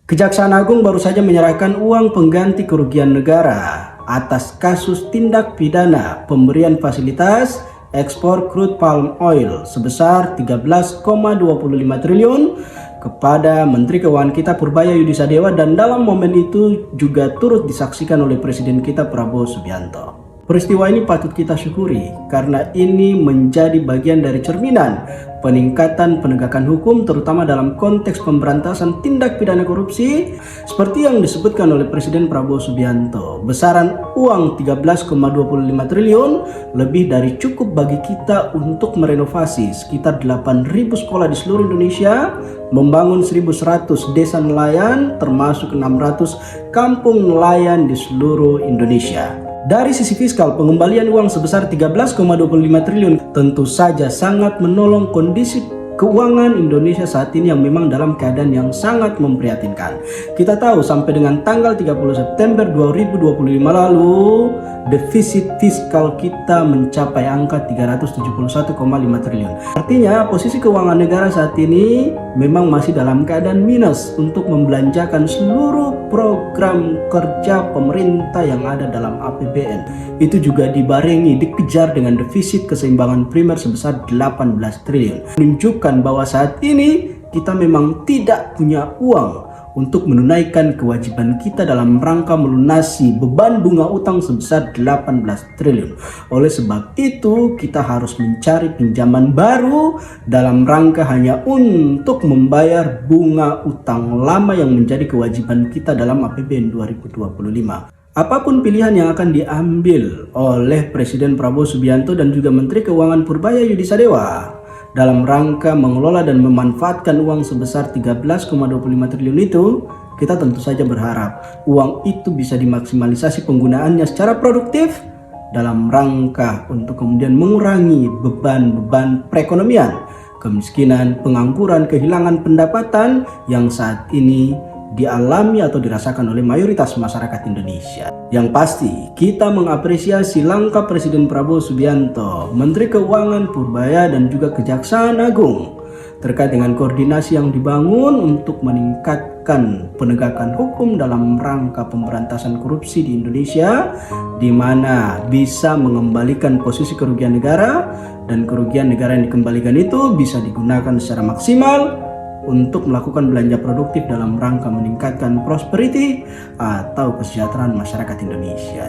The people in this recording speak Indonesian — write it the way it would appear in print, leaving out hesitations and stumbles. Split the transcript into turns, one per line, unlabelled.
Kejaksaan Agung baru saja menyerahkan uang pengganti kerugian negara atas kasus tindak pidana pemberian fasilitas ekspor crude palm oil sebesar 13,25 triliun kepada Menteri Keuangan kita Purbaya Yudisadewa, dan dalam momen itu juga turut disaksikan oleh Presiden kita Prabowo Subianto. Peristiwa ini patut kita syukuri karena ini menjadi bagian dari cerminan peningkatan penegakan hukum, terutama dalam konteks pemberantasan tindak pidana korupsi seperti yang disebutkan oleh Presiden Prabowo Subianto. Besaran uang 13,25 triliun lebih dari cukup bagi kita untuk merenovasi sekitar 8.000 sekolah di seluruh Indonesia, membangun 1.100 desa nelayan termasuk 600 kampung nelayan di seluruh Indonesia. Dari sisi fiskal, pengembalian uang sebesar 13,25 triliun tentu saja sangat menolong kondisi keuangan Indonesia saat ini yang memang dalam keadaan yang sangat memprihatinkan. Kita tahu sampai dengan tanggal 30 September 2025 lalu, defisit fiskal kita mencapai angka 371,5 triliun. Artinya posisi keuangan negara saat ini memang masih dalam keadaan minus untuk membelanjakan seluruh program kerja pemerintah yang ada dalam APBN. Itu juga dibarengi dikejar dengan defisit keseimbangan primer sebesar 18 triliun. Menunjukkan bahwa saat ini kita memang tidak punya uang untuk menunaikan kewajiban kita dalam rangka melunasi beban bunga utang sebesar 18 triliun. Oleh sebab itu kita harus mencari pinjaman baru dalam rangka hanya untuk membayar bunga utang lama yang menjadi kewajiban kita dalam APBN 2025. Apapun pilihan yang akan diambil oleh Presiden Prabowo Subianto dan juga Menteri Keuangan Purbaya Yudisadewa dalam rangka mengelola dan memanfaatkan uang sebesar 13,25 triliun itu, kita tentu saja berharap uang itu bisa dimaksimalisasi penggunaannya secara produktif dalam rangka untuk kemudian mengurangi beban-beban perekonomian, kemiskinan, pengangguran, kehilangan pendapatan yang saat ini dialami atau dirasakan oleh mayoritas masyarakat Indonesia. Yang pasti, kita mengapresiasi langkah Presiden Prabowo Subianto, Menteri Keuangan Purbaya dan juga Kejaksaan Agung terkait dengan koordinasi yang dibangun untuk meningkatkan penegakan hukum dalam rangka pemberantasan korupsi di Indonesia, di mana bisa mengembalikan posisi kerugian negara, dan kerugian negara yang dikembalikan itu bisa digunakan secara maksimal untuk melakukan belanja produktif dalam rangka meningkatkan prosperity atau kesejahteraan masyarakat Indonesia.